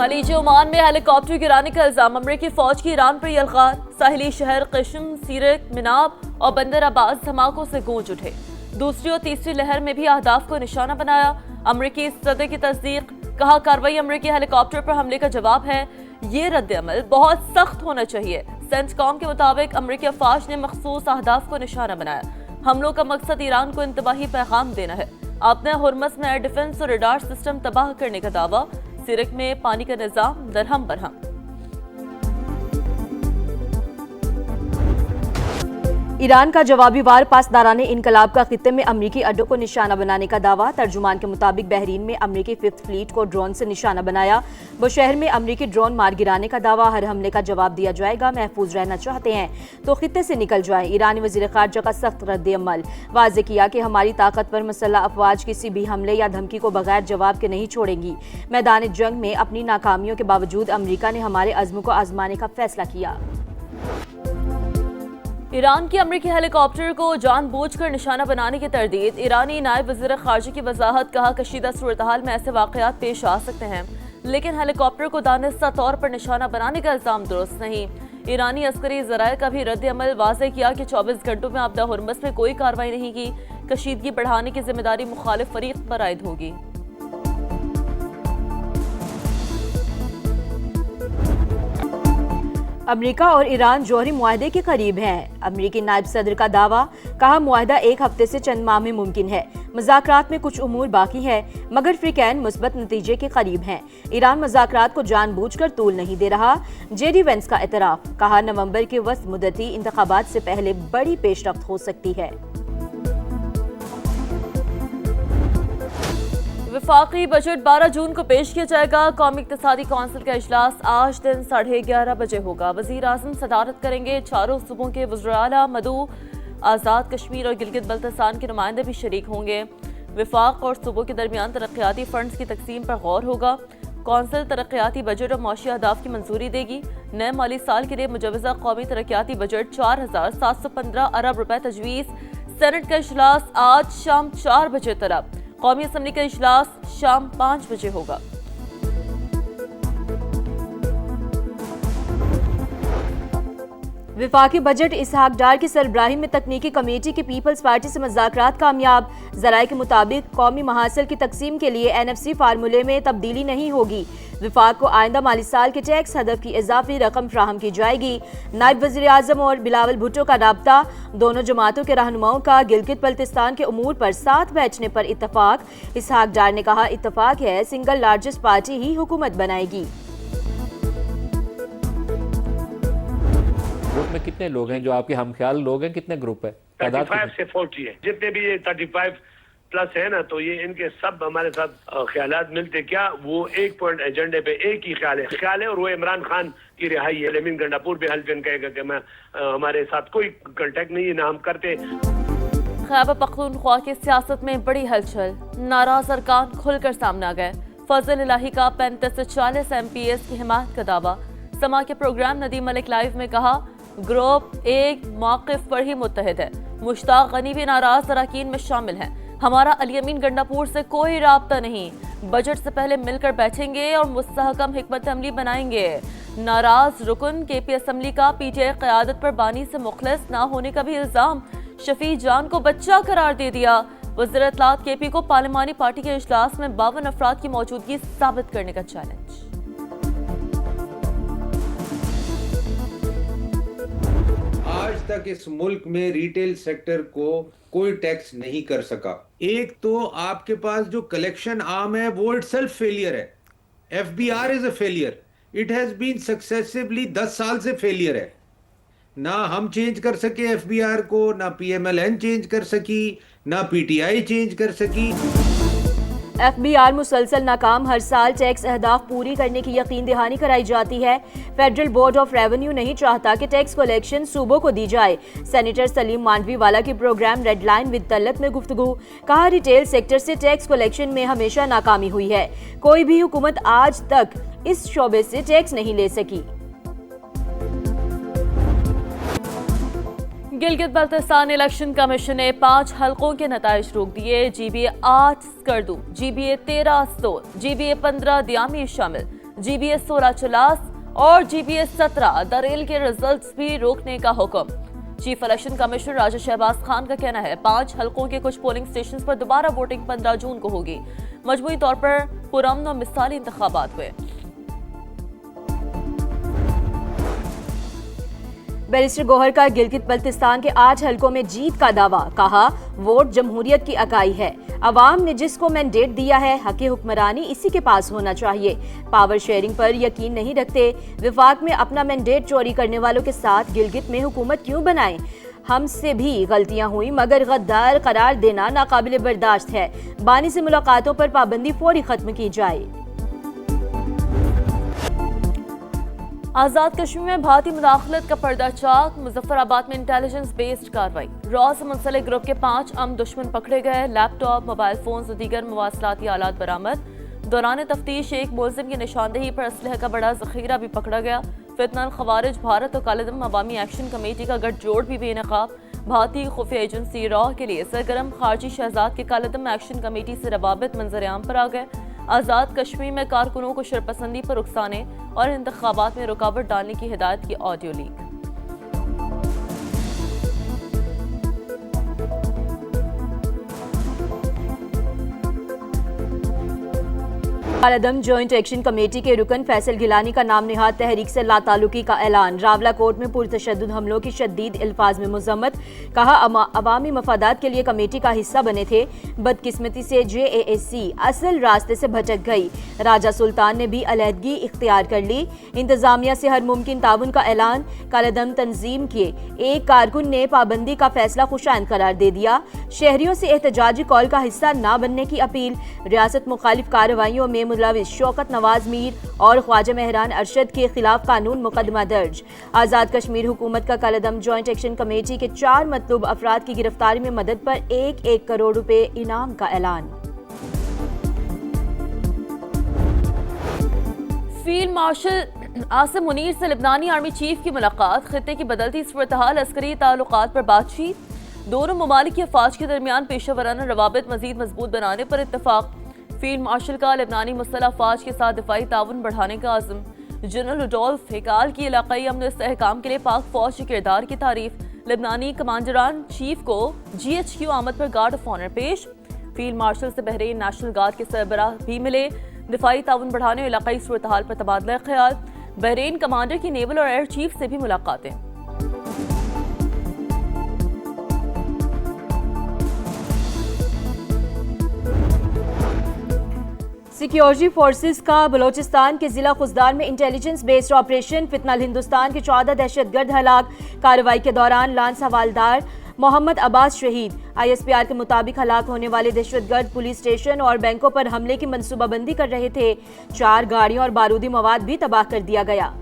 खलीज Oman में helicopter गिराने का इल्जाम। अमरीकी फौज की ईरान पर यलगार। साहिली शहर क़िश्म, सीरक, मिनाब और बंदर अब्बास धमाकों से गूंज उठे। दूसरी और तीसरी लहर में भी अहदाफ को निशाना बनाया। अमरीकी सदर की तस्दीक, कहा कार्रवाई अमरीकी हेलीकॉप्टर पर हमले का जवाब है। ये रद्द-ए-अमल बहुत सख्त होना चाहिए। सेंटकॉम के मुताबिक अमरीकी अफवाज ने मखसूस अहदाफ को निशाना बनाया। हमलों का मकसद ईरान को इंतबाही पैगाम देना है। अपने हुर्मस में एयर डिफेंस और रडार सिस्टम तबाह करने का दावा। सिरक में पानी का निजाम दरहम बरहम। ईरान का जवाबी वार पासदाराने इनकलाब का खित्ते में अमरीकी अड्डों को निशाना बनाने का दावा। तर्जुमान के मुताबिक बहरीन में अमरीकी फिफ्थ फ्लीट को ड्रोन से निशाना बनाया। बुशहर में अमरीकी ड्रोन मार गिराने का दावा। हर हमले का जवाब दिया जाएगा। महफूज रहना चाहते हैं तो खित्ते से निकल जाए। ईरानी वजीर खारजा का सख्त रद्द-ए-अमल। वाज़े किया कि हमारी ताकतवर मुसल्लह अफवाज किसी भी हमले या धमकी को बगैर जवाब के नहीं छोड़ेंगी। मैदान जंग में अपनी नाकामियों के बावजूद अमरीका ने हमारे अज़्म को आजमाने का फैसला किया। ईरान की अमरीकी हेलीकॉप्टर को जानबूझकर निशाना बनाने की तरदीद। ईरानी नायब वज़ीर ख़ारजा की वजाहत, कहा कशीदा सूरत-ए-हाल में ऐसे वाक़यात पेश आ सकते हैं, लेकिन हेलीकॉप्टर को दानिस्ता तौर पर निशाना बनाने का इल्ज़ाम दुरुस्त नहीं। ईरानी अस्करी ज़राए का भी रद्द-ए-अमल। वाज़े किया कि 24 घंटों में आपदा हुर्मस में कोई कार्रवाई नहीं की। कशीदगी बढ़ाने की जिम्मेदारी मुखालिफ फरीक पर आयद होगी। अमेरिका और ईरान जौहरी मुआहदे के करीब हैं। अमेरिकी नायब सदर का दावा, कहा मुआहदा एक हफ्ते से चंद माह में मुमकिन है। मुज़ाकरात में कुछ उमूर बाकी है मगर फ्रिकैन मुस्बत नतीजे के करीब हैं। ईरान मुज़ाकरात को जानबूझकर तूल नहीं दे रहा। जेडी वेंस का एतराफ़, कहा नवंबर के वस्त मुद्दती इंतखाबात से पहले बड़ी पेशरफ्त हो सकती है। वफाकी बजट 12 जून को पेश किया जाएगा। कौमी इक़्तिसादी कौंसिल का इजलास आज दिन 11:30 बजे होगा। वज़ीर आज़म सदारत करेंगे। चारों सूबों के वज़ीर-ए-आला, मदऊ, आज़ाद कश्मीर और गिलगित बल्तिस्तान के नुमाइंदे भी शरीक होंगे। वफाक और सूबों के दरमियान तरक्याती फंड्स की तकसीम पर गौर होगा। कौंसिल तरक्याती बजट और मौशी अहदाफ की मंजूरी देगी। नए माली साल के लिए मुजवज़ा कौमी तरक्याती बजट 4715 अरब रुपए तजवीज़। सेनेट का इजलास आज शाम 4 बजे तलब। कौमी असम्बली का इजलास शाम 5 बजे होगा। विफाकी बजट इसहाक डार की सरबराही में तकनीकी कमेटी की पीपल्स पार्टी से मुज़ाकरात कामयाब। ज़राए के मुताबिक कौमी महासिल की तकसीम के लिए NFC फार्मूले में तब्दीली नहीं होगी। विफाक को आइंदा माली साल के टैक्स हदफ की इजाफी रकम फ्राहम की जाएगी। नायब वज़ीर आज़म और बिलावल भुट्टो का राब्ता। दोनों जमातों के रहनुमाओं का गिलगित बल्तिस्तान के उमूर पर साथ बैठने पर इत्तफाक। इसहाक डार ने कहा, इत्तफाक है सिंगल लार्जेस्ट पार्टी ही हुकूमत बनाएगी। ग्रुप में कितने लोग हैं जो आपके हमख्याल लोग हैं? कितने ग्रुप है? 35 से 40 है। जितने भी ये 35 प्लस है ना, तो ये इनके सब हमारे साथ ख्यालात मिलते। क्या वो एक पॉइंट एजेंडे पे एक ही ख्याल है और वो इमरान खान की रिहाई है। लेमिन गंडापुर भी हल्फन कहेगा कि मैं हमारे साथ कोई कांटेक्ट नहीं है, ना हम करते। खैबर पख्तूनख्वा की सियासत में बड़ी हलचल। नाराज अरकान खुलकर सामने आ गए। फजल इलाही का 35 से 40 MPs की हिमायत का दावा। समा के प्रोग्राम नदीम मलिक लाइव में कहा, ग्रुप एक मौक़िफ़ पर ही मुत्तहिद है। मुश्ताक गनी भी नाराज अरकान में शामिल हैं। हमारा अली अमीन गंडापुर से कोई राब्ता नहीं। बजट से पहले मिलकर बैठेंगे और मुस्तहकम हिकमत अमली बनाएंगे। नाराज रुकन KP असम्बली का PTI क़यादत पर बानी से मुखलिस ना होने का भी इल्ज़ाम। शफी जान को बच्चा करार दे दिया। वज़ीर इत्तलात KP को पार्लिमानी पार्टी के इजलास में 52 अफराद की मौजूदगी साबित करने का चैलेंज। आज तक इस मुल्क में रिटेल सेक्टर को कोई टैक्स नहीं कर सका। एक तो आपके पास जो कलेक्शन आर्म है वो इटसेल्फ फेलियर है। FBR is a failure. It has been successively 10 साल से फेलियर है। ना हम चेंज कर सके FBR को, ना PMLN चेंज कर सकी, ना PTI चेंज कर सकी। FBR मुसलसल नाकाम। हर साल टैक्स अहदाफ पूरी करने की यकीन दहानी कराई जाती है। फेडरल बोर्ड ऑफ रेवेन्यू नहीं चाहता कि टैक्स कलेक्शन सूबों को दी जाए। सेनेटर सलीम मांडवी वाला की program red line with Talat में गुफ्तगू। कहा, रिटेल सेक्टर से टैक्स कलेक्शन में हमेशा नाकामी हुई है। कोई भी हुकूमत आज तक इस शोबे से टैक्स नहीं ले सकी। गिलगित बल्तिस्तान इलेक्शन कमीशन ने 5 हलकों के नताइज रोक दिए। GBA 8 Skardu, GBA 13 Astore, GBA 15 दियामी शामिल। GBS 16 चलास और GBS 17 दरेल के रिजल्ट्स भी रोकने का हुक्म। चीफ इलेक्शन कमिश्नर राजा शहबाज खान का कहना है 5 हलकों के कुछ पोलिंग स्टेशन पर दोबारा वोटिंग 15 जून को होगी। मजमूई तौर पर पुरअमन और मिसाली इंतखाबात हुए। बैरिस्टर गौहर का गिलगित बल्तिस्तान के 8 हलकों में जीत का दावा, कहा वोट जमहूरियत की अकाई है, अवाम ने जिसको मैंडेट दिया है हक हुक्मरानी इसी के पास होना चाहिए। पावर शेयरिंग पर यकीन नहीं रखते, विफाक में अपना मैंडेट चोरी करने वालों के साथ गिलगित में हुकूमत क्यों बनाएं? हमसे भी गलतियां हुई मगर गद्दार करार देना नाकाबिले बर्दाश्त है। बानी से मुलाकातों पर पाबंदी फौरी खत्म की जाए। आजाद कश्मीर में भारतीय मुदाखलत का पर्दाचाक, मुजफ्फराबाद में इंटेलिजेंस बेस्ड कार्रवाई। रॉ से मुंसलिक ग्रुप के 5 दुश्मन पकड़े गए, लैपटॉप, मोबाइल फोन और दीगर मवासलाती आलात बरामद। दौरान तफ्तीश एक मुलजिम की निशानदेही पर असलहे का बड़ा जखीरा भी पकड़ा गया। फितनल खवारिज भारत और कालेदम अवामी एक्शन कमेटी का गठजोड़ भी बेनकाब। भारतीय खुफिया एजेंसी रॉ के लिए सरगर्म खारजी शहजाद के कालेदम एक्शन कमेटी से रवाबित मंजर-ए-आम पर आ गए। आज़ाद कश्मीर में कारकुनों को शरपसंदी पर उकसाने और इंतखाबात में रुकावट डालने की हिदायत की ऑडियो लीक। कालेदम जॉइंट एक्शन कमेटी के रुकन फैसल गिलानी का नाम निहाद तहरीक से लातालुकी का ऐलान। रावला कोर्ट में पुरतशद्दुद हमलों की शदीद अल्फाज में मुजम्मत, कहा अवामी मफादात के लिए कमेटी का हिस्सा बने थे, बदकिस्मती से JAAC असल रास्ते से भटक गई। राजा सुल्तान ने भी अलहदगी इख्तियार कर ली। इंतजामिया से हर मुमकिन ताउन का ऐलान। कालेदम तंजीम के एक कारकुन ने पाबंदी का फैसला खुशाइन करार दे दिया। शहरियों से एहतजाजी कॉल का हिस्सा न बनने की अपील। रियासत मुखालिफ कार्रवाइयों में मुलविस शौकत नवाज मीर और ख्वाजा मेहरान अरशद के खिलाफ कानून मुकदमा दर्ज। आज़ाद कश्मीर हुकूमत का कालेदम जॉइंट एक्शन कमेटी के 4 मतलूब अफराद की गिरफ्तारी में मदद पर 1 करोड़ रुपए इनाम का ऐलान। फील्ड मार्शल आसिम मुनीर से लेबनानी आर्मी चीफ की मुलाकात। खित्ते की बदलती सूरत-ए-हाल, अस्करी ताल्लुकात पर बातचीत। दोनों ममालिक की अफवाज के दरमियान पेशेवराना रवाबित मजीद मजबूत बनाने पर इत्तफाक। फील्ड मार्शल का लेबनानी मुसल्लह अफवाज के साथ दिफाई ताउन बढ़ाने का आज़म। जनरल रुडोल्फ हेकाल की इलाकाई अमन इस्तेहकाम के लिए पाक फौज के किरदार की तारीफ। लेबनानी कमांडरान चीफ को GHQ आमद पर गार्ड ऑफ ऑनर पेश। फील्ड मार्शल से बहरीन नेशनल गार्ड के सरबराह भी मिले। दिफाई ताउन बढ़ाने और इलाकाई सूरत-ए-हाल पर तबादला ख्याल। बहरीन कमांडर की नेवल और एयर चीफ से भी मुलाकातें। सिक्योरिटी फोर्सेस का बलोचिस्तान के जिला खुजदार में इंटेलिजेंस बेस्ड ऑपरेशन। फितनल हिंदुस्तान के 14 दहशतगर्द हलाक। कार्रवाई के दौरान लांस हवालदार मोहम्मद अब्बास शहीद। ISPR के मुताबिक हलाक होने वाले दहशतगर्द पुलिस स्टेशन और बैंकों पर हमले की मंसूबाबंदी कर रहे थे। 4 गाड़ियां और बारूदी मवाद भी तबाह कर दिया गया।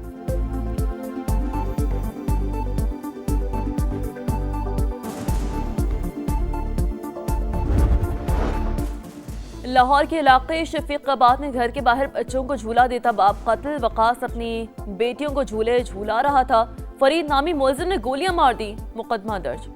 लाहौर के इलाके शफीकाबाद में घर के बाहर बच्चों को झूला देता बाप कत्ल। वकास अपनी बेटियों को झूले झूला रहा था, फरीद नामी मुलजिम ने गोलियां मार दी, मुकदमा दर्ज।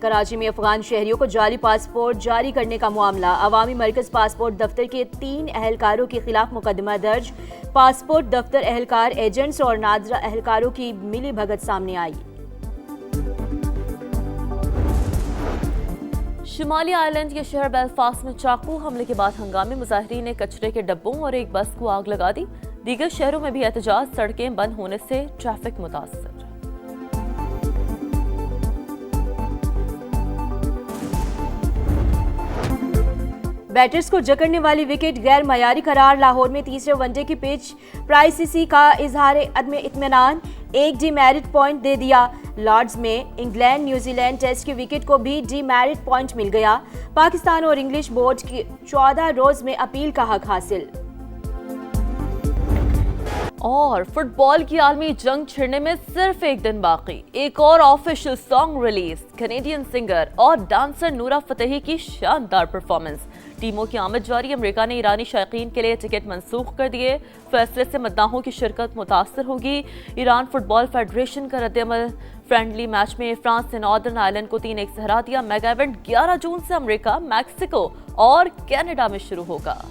कराची में अफगान शहरियों को जाली पासपोर्ट जारी करने का मामला। अवामी मरकज पासपोर्ट दफ्तर के 3 अहलकारों के खिलाफ मुकदमा दर्ज। पासपोर्ट दफ्तर एहलकार, एजेंट्स और नादरा एहलकारों की मिली भगत सामने आई। शिमाली आइलैंड के शहर बेलफास्ट में चाकू हमले के बाद हंगामे। मुजाहिरीन ने कचरे के डब्बों और एक बस को आग लगा दी। दीगर शहरों में भी एहतजाज, सड़कें बंद होने से ट्रैफिक मुतासर। बैटर्स को जकड़ने वाली विकेट गैर मयारी करार। लाहौर में तीसरे वनडे की पिच। प्राइसिसी का इजहार अदम इत्मीनान, 1 डीमेरिट पॉइंट दे दिया। लॉर्ड्स में इंग्लैंड न्यूजीलैंड टेस्ट की विकेट को भी डीमेरिट पॉइंट मिल गया। पाकिस्तान और इंग्लिश बोर्ड की 14 रोज में अपील का हक हासिल। और फुटबॉल की आलमी जंग छिड़ने में सिर्फ एक दिन बाकी। एक और official song release. Canadian singer और डांसर नूरा फतेही की शानदार परफॉर्मेंस। टीमों की आमद जारी। अमेरिका ने ईरानी शायकीन के लिए टिकट मंसूख कर दिए। फैसले से मद्दाहों की शिरकत मुतासर होगी। ईरान फुटबॉल फेडरेशन का रद्द-ए-अमल। फ्रेंडली मैच में फ्रांस ने नॉर्दर्न आयरलैंड को 3-1 से हरा दिया। मेगा इवेंट 11 जून से अमेरिका, मैक्सिको और कनाडा में शुरू होगा।